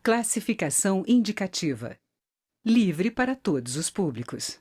Classificação indicativa. Livre para todos os públicos.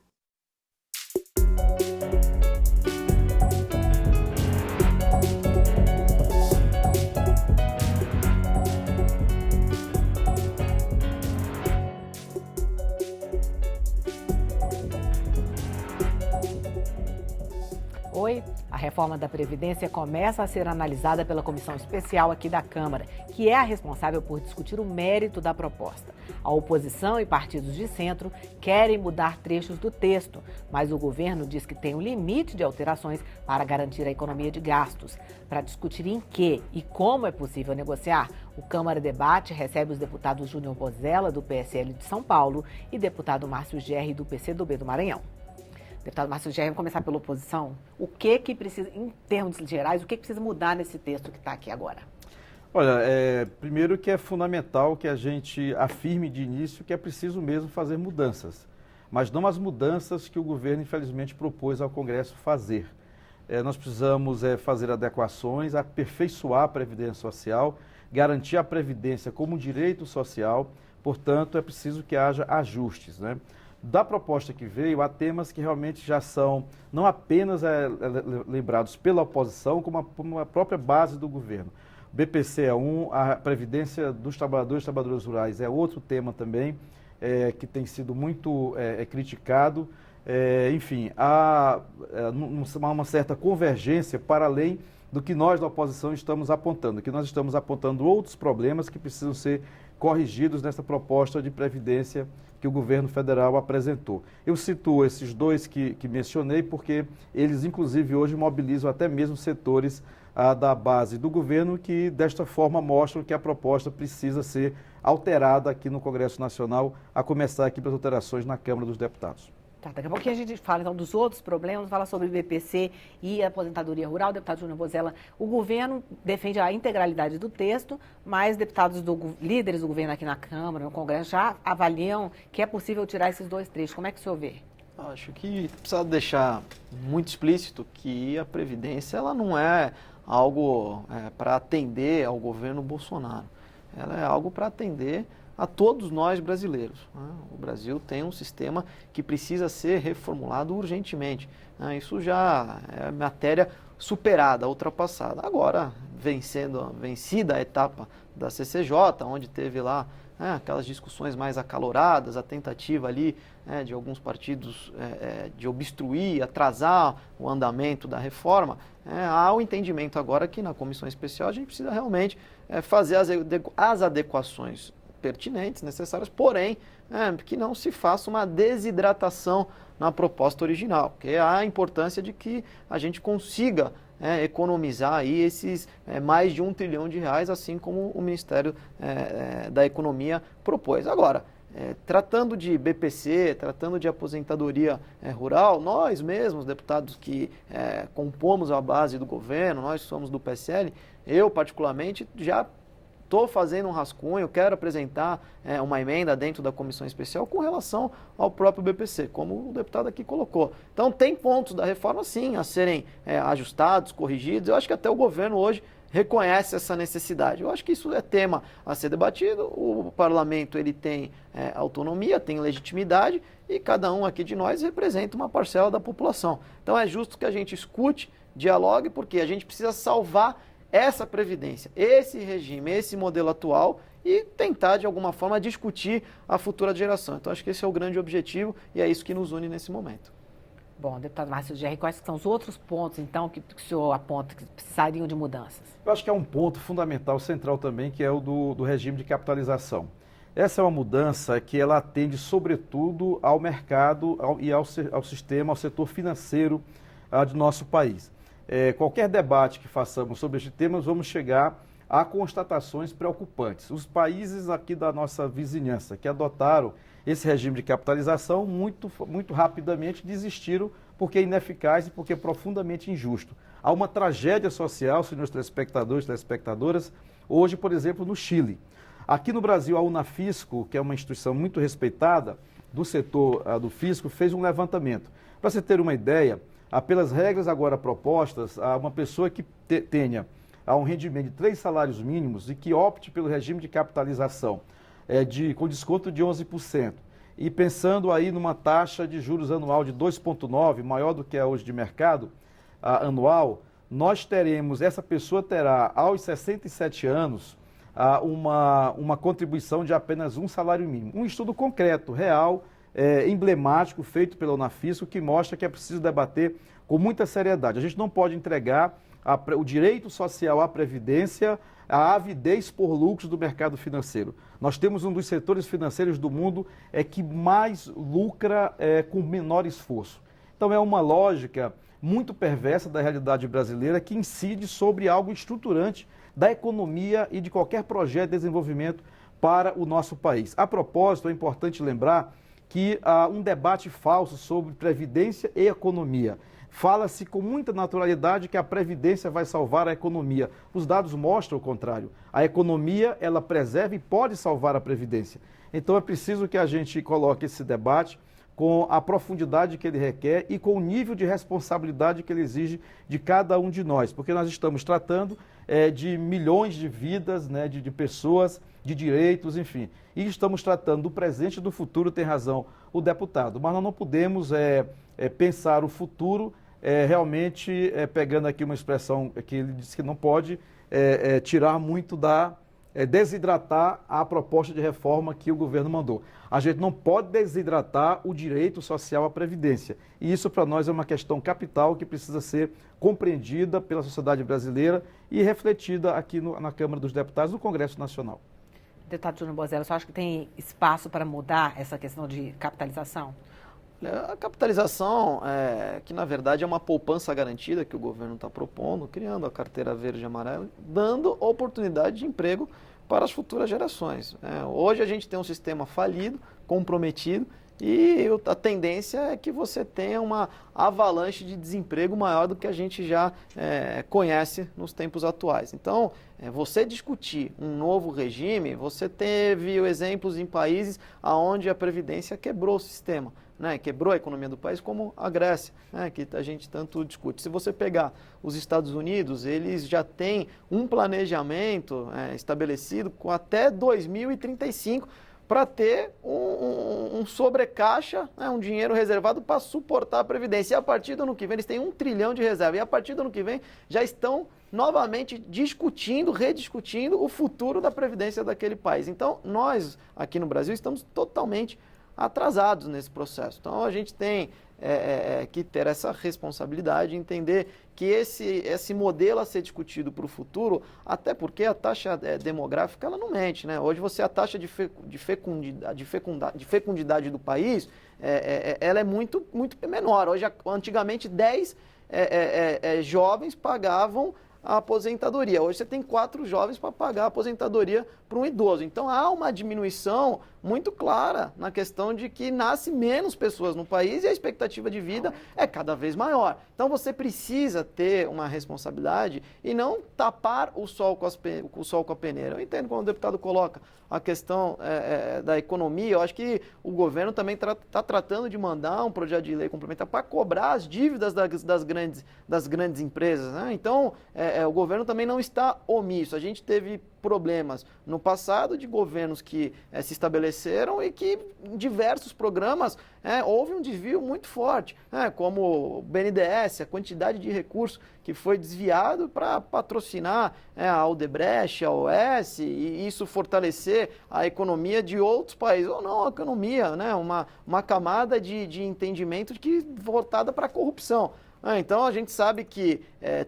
Oi, a reforma da Previdência começa a ser analisada pela comissão especial aqui da Câmara, que é a responsável por discutir o mérito da proposta. A oposição e partidos de centro querem mudar trechos do texto, mas o governo diz que tem um limite de alterações para garantir a economia de gastos. Para discutir em que e como é possível negociar, o Câmara Debate recebe os deputados Júnior Bozella, do PSL de São Paulo, e deputado Márcio Gerri, do PCdoB do Maranhão. Deputado Márcio Gerri, vamos começar pela oposição. O que precisa, em termos gerais, o que precisa mudar nesse texto que está aqui agora? Olha, primeiro que é fundamental que a gente afirme de início que é preciso mesmo fazer mudanças, mas não as mudanças que o governo, infelizmente, propôs ao Congresso fazer. Nós precisamos fazer adequações, aperfeiçoar a Previdência Social, garantir a Previdência como um direito social, portanto, é preciso que haja ajustes, né? Da proposta que veio, há temas que realmente já são não apenas lembrados pela oposição, como a própria base do governo. O BPC é um, a Previdência dos Trabalhadores e Trabalhadoras Rurais é outro tema também, que tem sido muito criticado. Enfim, há uma certa convergência para além do que nós da oposição estamos apontando, que nós estamos apontando outros problemas que precisam ser corrigidos nessa proposta de Previdência que o governo federal apresentou. Eu situo esses dois que mencionei porque eles, inclusive, hoje mobilizam até mesmo setores da base do governo que, desta forma, mostram que a proposta precisa ser alterada aqui no Congresso Nacional, a começar aqui pelas alterações na Câmara dos Deputados. Tá, daqui a pouquinho a gente fala então dos outros problemas, fala sobre o BPC e a aposentadoria rural. Deputado Júnior Bozella, o governo defende a integralidade do texto, mas deputados líderes do governo aqui na Câmara, no Congresso, já avaliam que é possível tirar esses dois trechos. Como é que o senhor vê? Acho que precisa deixar muito explícito que a Previdência ela não é algo para atender ao governo Bolsonaro. Ela é algo para atender a todos nós brasileiros. O Brasil tem um sistema que precisa ser reformulado urgentemente. Isso já é matéria superada, ultrapassada. Agora, vencida a etapa da CCJ, onde teve lá aquelas discussões mais acaloradas, a tentativa ali de alguns partidos de obstruir, atrasar o andamento da reforma, há o entendimento agora que na comissão especial a gente precisa realmente fazer as adequações pertinentes, necessárias, porém, que não se faça uma desidratação na proposta original, porque há a importância de que a gente consiga economizar aí esses mais de R$ 1 trilhão, assim como o Ministério da Economia propôs. Agora, tratando de BPC, tratando de aposentadoria rural, nós mesmos, deputados que compomos a base do governo, nós somos do PSL, eu particularmente já estou fazendo um rascunho, quero apresentar uma emenda dentro da comissão especial com relação ao próprio BPC, como o deputado aqui colocou. Então, tem pontos da reforma, sim, a serem ajustados, corrigidos. Eu acho que até o governo hoje reconhece essa necessidade. Eu acho que isso é tema a ser debatido. O parlamento ele tem autonomia, tem legitimidade e cada um aqui de nós representa uma parcela da população. Então, é justo que a gente escute, dialogue, porque a gente precisa salvar essa previdência, esse regime, esse modelo atual e tentar, de alguma forma, discutir a futura geração. Então, acho que esse é o grande objetivo e é isso que nos une nesse momento. Bom, deputado Márcio Gerri, quais são os outros pontos, então, que o senhor aponta que precisariam de mudanças? Eu acho que é um ponto fundamental, central também, que é o do regime de capitalização. Essa é uma mudança que ela atende, sobretudo, ao mercado e ao sistema, ao setor financeiro do nosso país. Qualquer debate que façamos sobre este tema, nós vamos chegar a constatações preocupantes. Os países aqui da nossa vizinhança que adotaram esse regime de capitalização muito rapidamente desistiram porque é ineficaz e porque é profundamente injusto. Há uma tragédia social, senhores telespectadores e telespectadoras, hoje, por exemplo, no Chile. Aqui no Brasil, a Unafisco, que é uma instituição muito respeitada do setor do fisco, fez um levantamento. Para você ter uma ideia, pelas regras agora propostas, uma pessoa que tenha um rendimento de 3 salários mínimos e que opte pelo regime de capitalização com desconto de 11%, e pensando aí numa taxa de juros anual de 2,9%, maior do que é hoje de mercado anual, essa pessoa terá aos 67 anos uma contribuição de apenas um salário mínimo. Um estudo concreto, real, emblemático, feito pela Unafisco, que mostra que é preciso debater com muita seriedade. A gente não pode entregar o direito social à previdência à avidez por lucros do mercado financeiro. Nós temos um dos setores financeiros do mundo que mais lucra com menor esforço. Então é uma lógica muito perversa da realidade brasileira que incide sobre algo estruturante da economia e de qualquer projeto de desenvolvimento para o nosso país. A propósito, é importante lembrar que há um debate falso sobre previdência e economia. Fala-se com muita naturalidade que a previdência vai salvar a economia. Os dados mostram o contrário. A economia, ela preserva e pode salvar a previdência. Então é preciso que a gente coloque esse debate com a profundidade que ele requer e com o nível de responsabilidade que ele exige de cada um de nós, porque nós estamos tratando de milhões de vidas, né, de pessoas, de direitos, enfim. E estamos tratando do presente e do futuro, tem razão o deputado, mas nós não podemos pensar o futuro realmente pegando aqui uma expressão que ele disse que não pode tirar muito desidratar a proposta de reforma que o governo mandou. A gente não pode desidratar o direito social à previdência. E isso para nós é uma questão capital que precisa ser compreendida pela sociedade brasileira e refletida aqui na Câmara dos Deputados, no Congresso Nacional. Deputado Júnior Bozelli, você acha que tem espaço para mudar essa questão de capitalização? A capitalização, que na verdade é uma poupança garantida que o governo está propondo, criando a carteira verde e amarela, dando oportunidade de emprego para as futuras gerações. Hoje a gente tem um sistema falido, comprometido, e a tendência é que você tenha uma avalanche de desemprego maior do que a gente já conhece nos tempos atuais. Então, você discutir um novo regime, você teve exemplos em países onde a Previdência quebrou o sistema. Quebrou a economia do país, como a Grécia, que a gente tanto discute. Se você pegar os Estados Unidos, eles já têm um planejamento estabelecido com até 2035 para ter um sobrecaixa, um dinheiro reservado para suportar a Previdência. E a partir do ano que vem, eles têm 1 trilhão de reserva. E a partir do ano que vem, já estão novamente rediscutindo o futuro da Previdência daquele país. Então, nós, aqui no Brasil, estamos totalmente atrasados nesse processo. Então, a gente tem que ter essa responsabilidade, entender que esse modelo a ser discutido para o futuro, até porque a taxa demográfica ela não mente, né? Hoje a taxa de fecundidade do país ela é muito, muito menor. Hoje, antigamente, 10 jovens pagavam a aposentadoria. Hoje você tem 4 jovens para pagar a aposentadoria para um idoso. Então há uma diminuição muito clara na questão de que nasce menos pessoas no país e a expectativa de vida é cada vez maior. Então você precisa ter uma responsabilidade e não tapar o sol com a peneira. Eu entendo quando o deputado coloca a questão da economia. Eu acho que o governo também está tratando de mandar um projeto de lei complementar para cobrar as dívidas das grandes empresas, né? Então, o governo também não está omisso. A gente teve problemas no passado de governos que se estabeleceram e que em diversos programas houve um desvio muito forte, como o BNDES, a quantidade de recursos que foi desviado para patrocinar a Odebrecht, a OS, e isso fortalecer a economia de outros países, ou não a economia, né? uma camada de entendimento voltada para a corrupção. Então a gente sabe que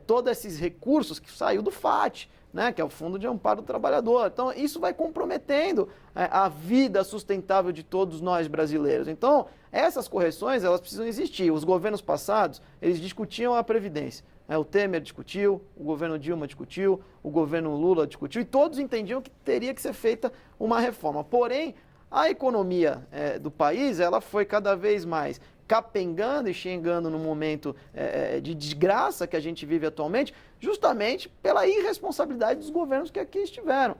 todos esses recursos que saiu do FAT, que é o Fundo de Amparo do Trabalhador. Então, isso vai comprometendo a vida sustentável de todos nós brasileiros. Então, essas correções, elas precisam existir. Os governos passados, eles discutiam a Previdência. O Temer discutiu, o governo Dilma discutiu, o governo Lula discutiu, e todos entendiam que teria que ser feita uma reforma. Porém, a economia do país, ela foi cada vez mais capengando e xingando no momento de desgraça que a gente vive atualmente, justamente pela irresponsabilidade dos governos que aqui estiveram.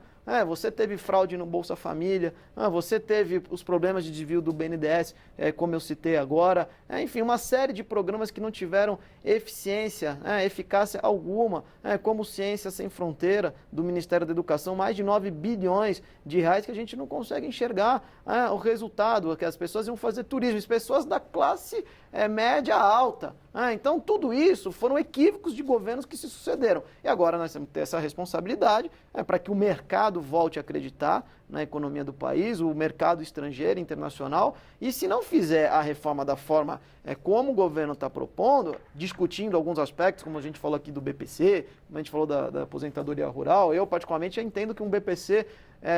Você teve fraude no Bolsa Família, você teve os problemas de desvio do BNDES, como eu citei agora, enfim, uma série de programas que não tiveram eficiência, eficácia alguma, como Ciência Sem Fronteira, do Ministério da Educação, mais de 9 bilhões de reais que a gente não consegue enxergar o resultado, que as pessoas iam fazer turismo, as pessoas da classe média alta. Então, tudo isso foram equívocos de governos que se sucederam. E agora nós temos que ter essa responsabilidade para que o mercado volte a acreditar na economia do país, o mercado estrangeiro, internacional, e se não fizer a reforma da forma como o governo está propondo, discutindo alguns aspectos, como a gente falou aqui do BPC, como a gente falou da aposentadoria rural, eu particularmente entendo que um BPC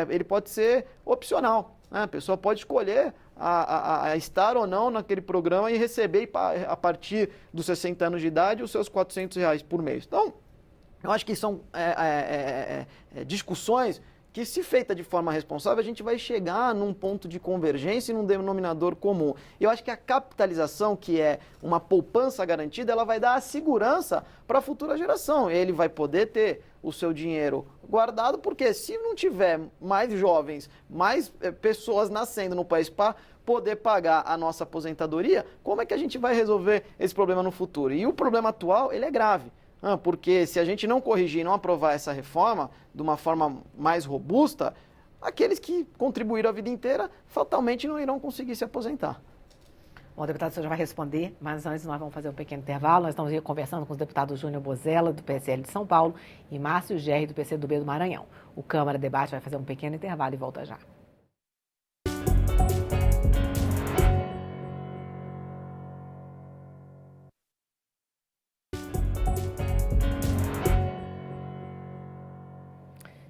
ele pode ser opcional. A pessoa pode escolher a estar ou não naquele programa e receber a partir dos 60 anos de idade os seus R$400 por mês. Então, eu acho que são discussões que, se feita de forma responsável, a gente vai chegar num ponto de convergência e num denominador comum. Eu acho que a capitalização, que é uma poupança garantida, ela vai dar a segurança para a futura geração. Ele vai poder ter o seu dinheiro guardado, porque se não tiver mais jovens, mais pessoas nascendo no país para poder pagar a nossa aposentadoria, como é que a gente vai resolver esse problema no futuro? E o problema atual, ele é grave. Porque se a gente não corrigir e não aprovar essa reforma de uma forma mais robusta, aqueles que contribuíram a vida inteira fatalmente não irão conseguir se aposentar. Bom, deputado, o senhor já vai responder, mas antes nós vamos fazer um pequeno intervalo. Nós estamos conversando com os deputados Júnior Bozella, do PSL de São Paulo, e Márcio Gerri, do PCdoB do Maranhão. O Câmara Debate vai fazer um pequeno intervalo e volta já.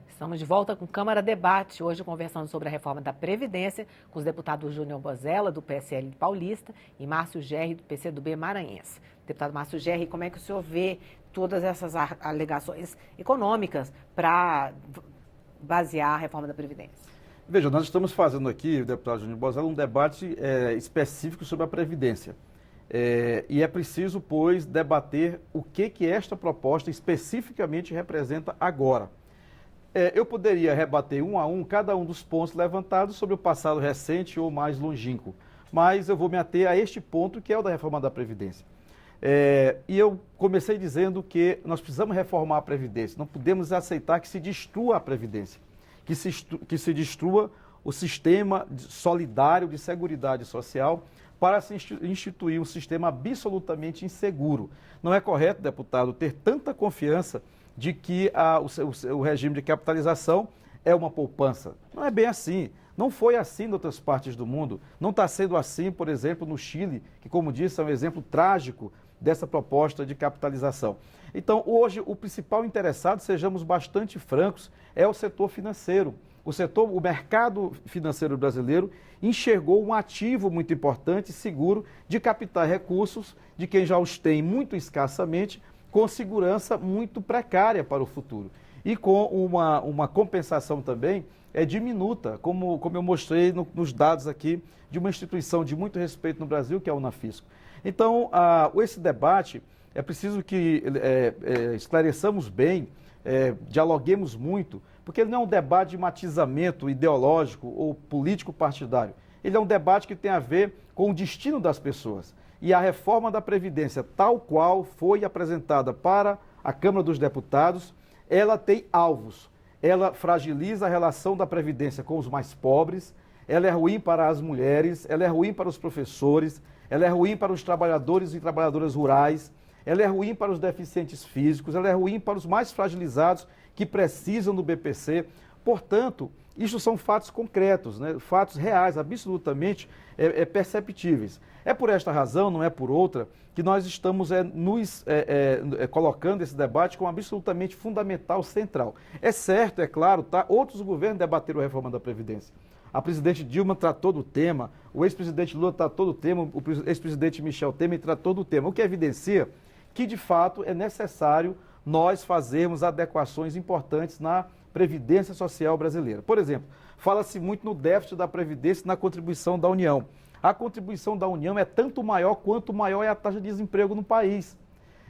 Estamos de volta com Câmara Debate, hoje conversando sobre a reforma da Previdência, com os deputados Júnior Bozella, do PSL paulista, e Márcio Gerri, do PCdoB maranhense. Deputado Márcio Gerri, como é que o senhor vê todas essas alegações econômicas para basear a reforma da Previdência? Veja, nós estamos fazendo aqui, deputado Júnior Bozella, um debate específico sobre a Previdência. E é preciso, pois, debater o que esta proposta especificamente representa agora. Eu poderia rebater um a um cada um dos pontos levantados sobre o passado recente ou mais longínquo, mas eu vou me ater a este ponto, que é o da reforma da Previdência. E eu comecei dizendo que nós precisamos reformar a Previdência, não podemos aceitar que se destrua a Previdência, que se destrua o sistema solidário de seguridade social para se instituir um sistema absolutamente inseguro. Não é correto, deputado, ter tanta confiança de que o regime de capitalização é uma poupança. Não é bem assim. Não foi assim em outras partes do mundo. Não está sendo assim, por exemplo, no Chile, que, como disse, é um exemplo trágico dessa proposta de capitalização. Então, hoje, o principal interessado, sejamos bastante francos, é o setor financeiro. O mercado financeiro brasileiro enxergou um ativo muito importante e seguro de captar recursos de quem já os tem muito escassamente, com segurança muito precária para o futuro. E com uma compensação também diminuta, como eu mostrei nos dados aqui de uma instituição de muito respeito no Brasil, que é a Unafisco. Então, esse debate, é preciso que esclareçamos bem, dialoguemos muito, porque ele não é um debate de matizamento ideológico ou político partidário. Ele é um debate que tem a ver com o destino das pessoas. E a reforma da Previdência, tal qual foi apresentada para a Câmara dos Deputados, ela tem alvos. Ela fragiliza a relação da Previdência com os mais pobres, ela é ruim para as mulheres, ela é ruim para os professores, ela é ruim para os trabalhadores e trabalhadoras rurais, ela é ruim para os deficientes físicos, ela é ruim para os mais fragilizados que precisam do BPC. Portanto, isso são fatos concretos, né? Fatos reais, absolutamente perceptíveis. É por esta razão, não é por outra, que nós estamos colocando esse debate como absolutamente fundamental, central. É certo, é claro, outros governos debateram a reforma da Previdência. A presidente Dilma tratou do tema, o ex-presidente Lula tratou do tema, o ex-presidente Michel Temer tratou do tema, o que evidencia que, de fato, é necessário nós fazermos adequações importantes na Previdência Social brasileira. Por exemplo, fala-se muito no déficit da Previdência e na contribuição da União. A contribuição da União é tanto maior quanto maior é a taxa de desemprego no país.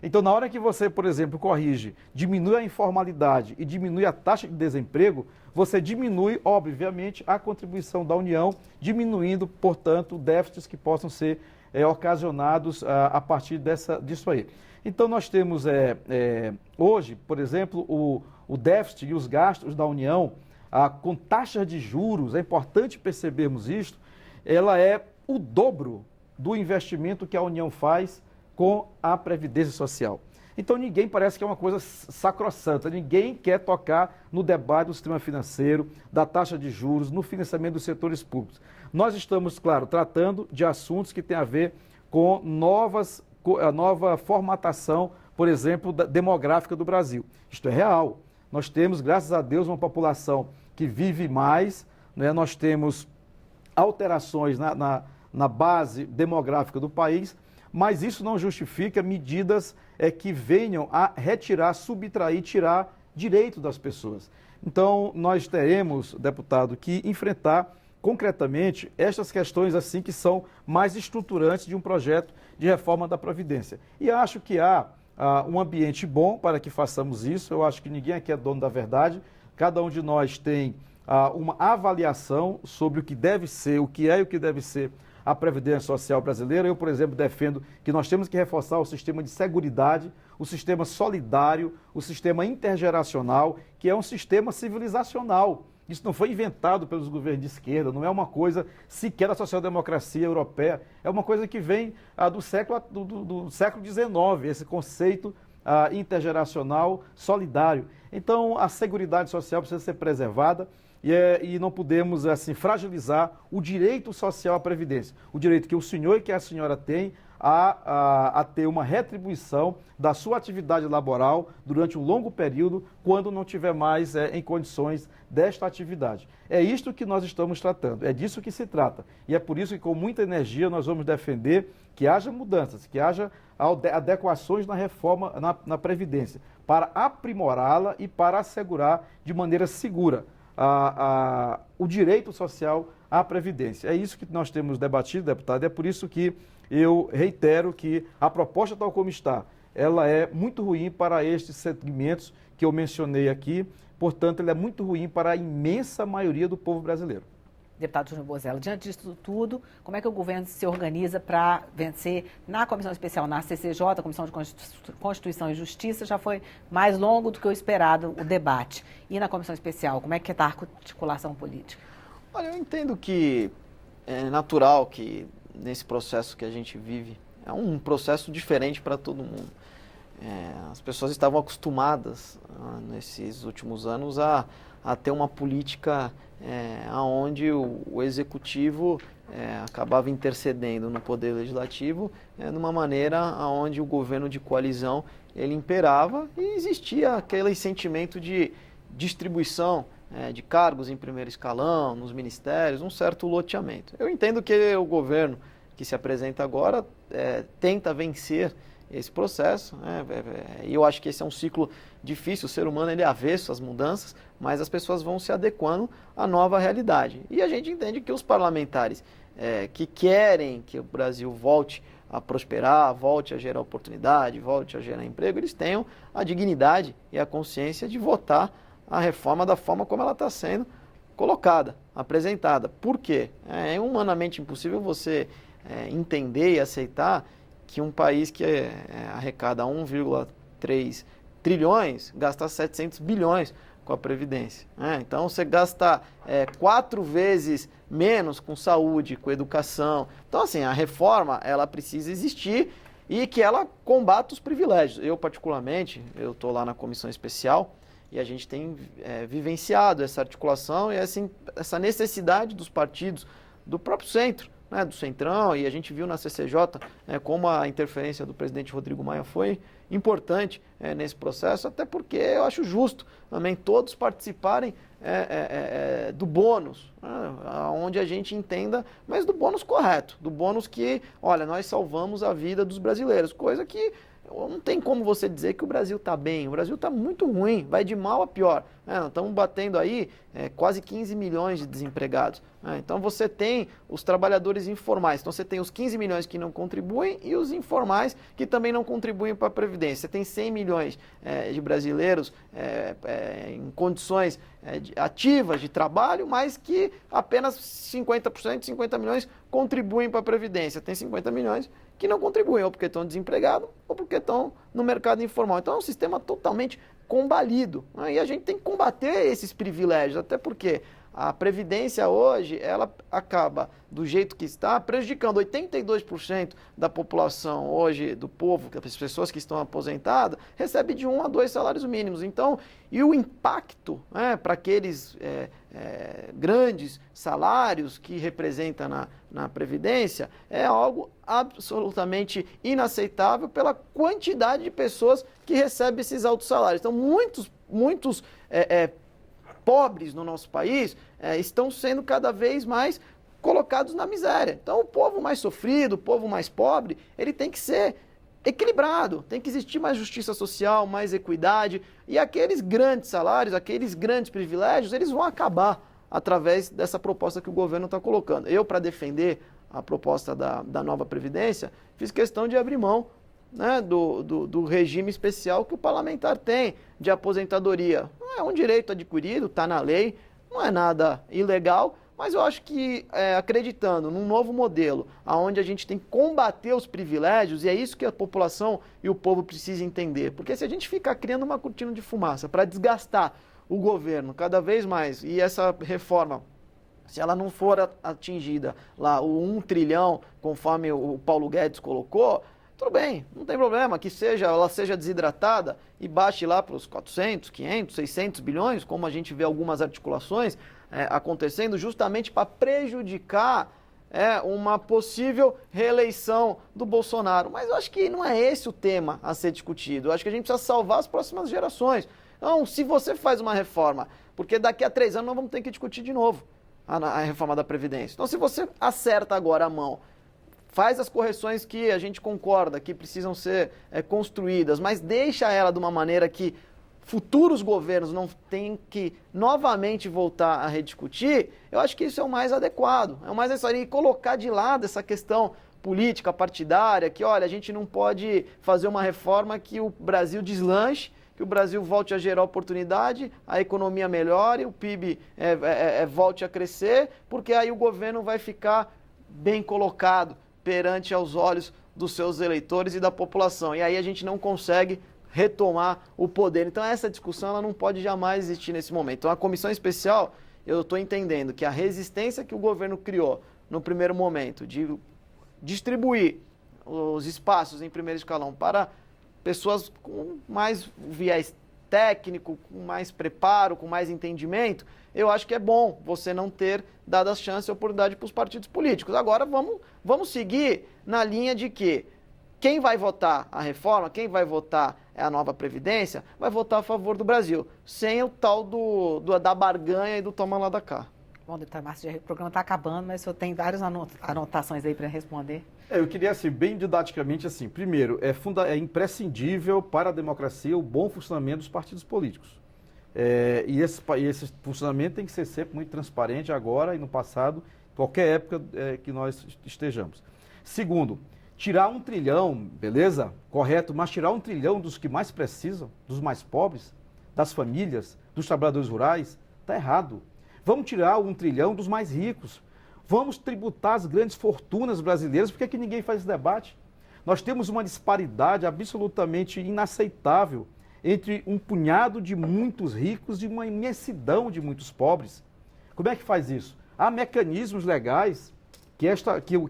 Então, na hora que você, por exemplo, corrige, diminui a informalidade e diminui a taxa de desemprego, você diminui, obviamente, a contribuição da União, diminuindo, portanto, déficits que possam ser ocasionados a partir disso aí. Então, nós temos hoje, por exemplo, o déficit e os gastos da União com taxas de juros, é importante percebermos isto, ela é o dobro do investimento que a União faz com a Previdência Social. Então ninguém parece que é uma coisa sacrossanta, ninguém quer tocar no debate do sistema financeiro, da taxa de juros, no financiamento dos setores públicos. Nós estamos, claro, tratando de assuntos que têm a ver com a nova formatação, por exemplo, demográfica do Brasil. Isto é real. Nós temos, graças a Deus, uma população que vive mais, né? Nós temos alterações na base demográfica do país, mas isso não justifica medidas que venham a retirar, subtrair, tirar direito das pessoas. Então, nós teremos, deputado, que enfrentar concretamente estas questões assim que são mais estruturantes de um projeto de reforma da Previdência. E acho que há um ambiente bom para que façamos isso. Eu acho que ninguém aqui é dono da verdade. Cada um de nós tem uma avaliação sobre o que deve ser, o que é e o que deve ser a Previdência Social brasileira. Eu, por exemplo, defendo que nós temos que reforçar o sistema de seguridade, o sistema solidário, o sistema intergeracional, que é um sistema civilizacional. Isso não foi inventado pelos governos de esquerda, não é uma coisa sequer da social-democracia europeia, é uma coisa que vem do século XIX, esse conceito intergeracional solidário. Então, a seguridade social precisa ser preservada e não podemos, assim, fragilizar o direito social à Previdência, o direito que o senhor e que a senhora têm a ter uma retribuição da sua atividade laboral durante um longo período, quando não tiver mais em condições desta atividade. É isto que nós estamos tratando, é disso que se trata. E é por isso que, com muita energia, nós vamos defender que haja mudanças, que haja adequações na reforma, na Previdência, para aprimorá-la e para assegurar de maneira segura o direito social à Previdência. É isso que nós temos debatido, deputado, é por isso que eu reitero que a proposta tal como está, ela é muito ruim para estes segmentos que eu mencionei aqui, portanto, ela é muito ruim para a imensa maioria do povo brasileiro. Deputado Júnior Bozella, diante disso tudo, como é que o governo se organiza para vencer na Comissão Especial, na CCJ, a Comissão de Constituição e Justiça, já foi mais longo do que o esperado o debate. E na Comissão Especial, como é que está a articulação política? Olha, eu entendo que é natural que nesse processo que a gente vive, é um processo diferente para todo mundo. As pessoas estavam acostumadas nesses últimos anos a ter uma política onde o executivo acabava intercedendo no poder legislativo de uma maneira onde o governo de coalizão ele imperava e existia aquele sentimento de distribuição de cargos em primeiro escalão, nos ministérios, um certo loteamento. Eu entendo que o governo que se apresenta agora tenta vencer esse processo, e eu acho que esse é um ciclo difícil, o ser humano ele é avesso às mudanças, mas as pessoas vão se adequando à nova realidade. E a gente entende que os parlamentares que querem que o Brasil volte a prosperar, volte a gerar oportunidade, volte a gerar emprego, eles tenham a dignidade e a consciência de votar a reforma da forma como ela está sendo colocada, apresentada. Por quê? É humanamente impossível você entender e aceitar que um país que arrecada 1,3 trilhões gasta 700 bilhões com a Previdência. Então, você gasta 4 vezes menos com saúde, com educação. Então, assim, a reforma, ela precisa existir e que ela combata os privilégios. Eu, particularmente, eu estou lá na comissão especial e a gente tem vivenciado essa articulação e essa necessidade dos partidos, do próprio centro, do Centrão, e a gente viu na CCJ como a interferência do presidente Rodrigo Maia foi importante nesse processo, até porque eu acho justo também todos participarem do bônus, onde a gente entenda, mas do bônus correto, do bônus que, olha, nós salvamos a vida dos brasileiros, coisa que não tem como você dizer que o Brasil está bem, o Brasil está muito ruim, vai de mal a pior. Nós estamos batendo aí quase 15 milhões de desempregados. Então você tem os trabalhadores informais, então você tem os 15 milhões que não contribuem e os informais que também não contribuem para a Previdência. Você tem 100 milhões de brasileiros em condições ativas de trabalho, mas que apenas 50%, 50 milhões contribuem para a Previdência. Tem 50 milhões que não contribuem, ou porque estão desempregados, ou porque estão no mercado informal. Então é um sistema totalmente combalido. E a gente tem que combater esses privilégios, até porque a Previdência hoje, ela acaba, do jeito que está, prejudicando 82% da população hoje, do povo, as pessoas que estão aposentadas, recebe de 1 a 2 salários mínimos. Então, e o impacto para aqueles grandes salários que representa na Previdência é algo absolutamente inaceitável pela quantidade de pessoas que recebem esses altos salários. Então, muitos pobres no nosso país estão sendo cada vez mais colocados na miséria. Então, o povo mais sofrido, o povo mais pobre, ele tem que ser equilibrado, tem que existir mais justiça social, mais equidade, e aqueles grandes salários, aqueles grandes privilégios, eles vão acabar através dessa proposta que o governo está colocando. Eu, para defender a proposta da nova Previdência, fiz questão de abrir mão do regime especial que o parlamentar tem de aposentadoria. É um direito adquirido, está na lei, não é nada ilegal, mas eu acho que acreditando num novo modelo, onde a gente tem que combater os privilégios, e é isso que a população e o povo precisam entender, porque se a gente ficar criando uma cortina de fumaça para desgastar o governo cada vez mais, e essa reforma, se ela não for atingida lá o 1 trilhão, conforme o Paulo Guedes colocou, tudo bem, não tem problema, que ela seja desidratada e baixe lá para os 400, 500, 600 bilhões, como a gente vê algumas articulações acontecendo, justamente para prejudicar uma possível reeleição do Bolsonaro. Mas eu acho que não é esse o tema a ser discutido. Eu acho que a gente precisa salvar as próximas gerações. Então, se você faz uma reforma, porque daqui a 3 anos nós vamos ter que discutir de novo a reforma da Previdência. Então, se você acerta agora a mão, faz as correções que a gente concorda que precisam ser construídas, mas deixa ela de uma maneira que futuros governos não tenham que novamente voltar a rediscutir, eu acho que isso é o mais adequado. É o mais necessário. E colocar de lado essa questão política, partidária, que, olha, a gente não pode fazer uma reforma que o Brasil deslanche, que o Brasil volte a gerar oportunidade, a economia melhore, o PIB volte a crescer, porque aí o governo vai ficar bem colocado perante aos olhos dos seus eleitores e da população. E aí a gente não consegue retomar o poder. Então essa discussão ela não pode jamais existir nesse momento. Então a comissão especial, eu estou entendendo que a resistência que o governo criou no primeiro momento de distribuir os espaços em primeiro escalão para pessoas com mais viés técnico, com mais preparo, com mais entendimento, eu acho que é bom você não ter dado a chance e a oportunidade para os partidos políticos. Agora vamos seguir na linha de que quem vai votar a reforma, quem vai votar a nova Previdência, vai votar a favor do Brasil, sem o tal da barganha e do toma lá da cá. Bom, doutor Márcio, o programa está acabando, mas o senhor tem várias anotações aí para responder. Eu queria, assim, bem didaticamente, assim, primeiro, é imprescindível para a democracia o bom funcionamento dos partidos políticos. E esse funcionamento tem que ser sempre muito transparente agora e no passado, qualquer época que nós estejamos. Segundo, tirar 1 trilhão, beleza, correto, mas tirar 1 trilhão dos que mais precisam, dos mais pobres, das famílias, dos trabalhadores rurais, está errado. Vamos tirar 1 trilhão dos mais ricos. Vamos tributar as grandes fortunas brasileiras. Por que é que ninguém faz esse debate? Nós temos uma disparidade absolutamente inaceitável entre um punhado de muitos ricos e uma imensidão de muitos pobres. Como é que faz isso? Há mecanismos legais que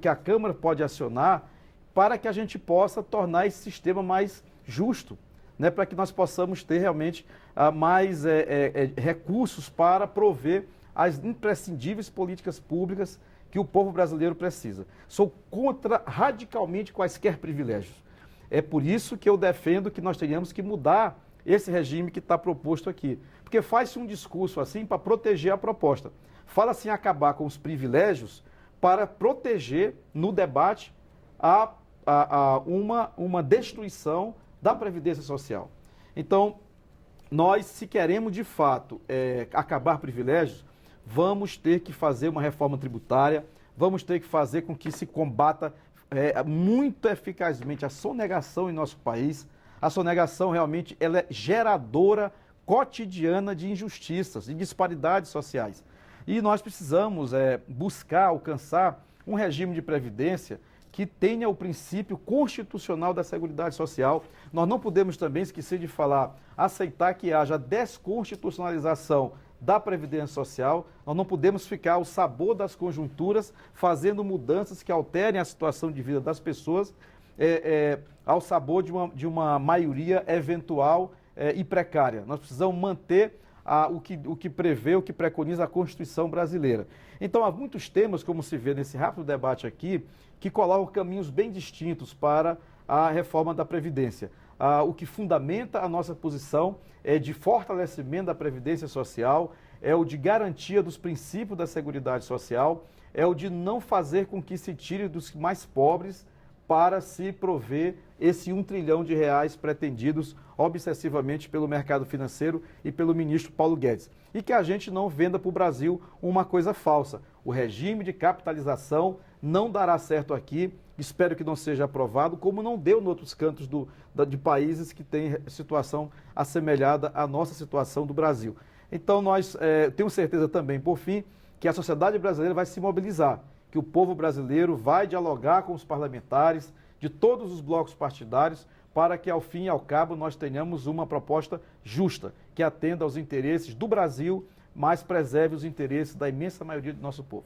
a Câmara pode acionar para que a gente possa tornar esse sistema mais justo, né? Para que nós possamos ter realmente mais recursos para prover as imprescindíveis políticas públicas que o povo brasileiro precisa. Sou contra radicalmente quaisquer privilégios. É por isso que eu defendo que nós tenhamos que mudar esse regime que está proposto aqui. Porque faz-se um discurso assim para proteger a proposta. Fala-se em acabar com os privilégios para proteger no debate uma destruição da Previdência Social. Então, nós, se queremos de fato acabar privilégios, vamos ter que fazer uma reforma tributária, vamos ter que fazer com que se combata muito eficazmente a sonegação em nosso país. A sonegação realmente ela é geradora cotidiana de injustiças e disparidades sociais. E nós precisamos buscar, alcançar um regime de previdência que tenha o princípio constitucional da Seguridade Social. Nós não podemos também esquecer de falar, aceitar que haja desconstitucionalização da Previdência Social. Nós não podemos ficar ao sabor das conjunturas, fazendo mudanças que alterem a situação de vida das pessoas, ao sabor de uma maioria eventual e precária. Nós precisamos manter o que prevê, o que preconiza a Constituição brasileira. Então, há muitos temas, como se vê nesse rápido debate aqui, que colocam caminhos bem distintos para a reforma da Previdência. O que fundamenta a nossa posição é de fortalecimento da Previdência Social, é o de garantia dos princípios da Seguridade Social, é o de não fazer com que se tire dos mais pobres para se prover esse R$1 trilhão pretendidos obsessivamente pelo mercado financeiro e pelo ministro Paulo Guedes. E que a gente não venda para o Brasil uma coisa falsa. O regime de capitalização não dará certo aqui, espero que não seja aprovado, como não deu em outros cantos de países que têm situação assemelhada à nossa situação do Brasil. Então, nós temos certeza também, por fim, que a sociedade brasileira vai se mobilizar, que o povo brasileiro vai dialogar com os parlamentares de todos os blocos partidários para que, ao fim e ao cabo, nós tenhamos uma proposta justa, que atenda aos interesses do Brasil, mas preserve os interesses da imensa maioria do nosso povo.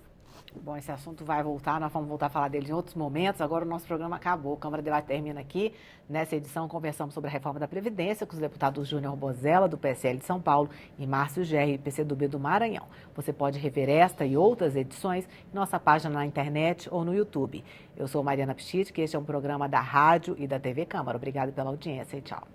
Bom, esse assunto vai voltar, nós vamos voltar a falar dele em outros momentos. Agora o nosso programa acabou, o Câmara Debate termina aqui. Nessa edição conversamos sobre a reforma da Previdência com os deputados Júnior Bozella, do PSL de São Paulo, e Márcio Gerri, PCdoB do Maranhão. Você pode rever esta e outras edições em nossa página na internet ou no YouTube. Eu sou Mariana Pichit, que este é um programa da Rádio e da TV Câmara. Obrigada pela audiência e tchau.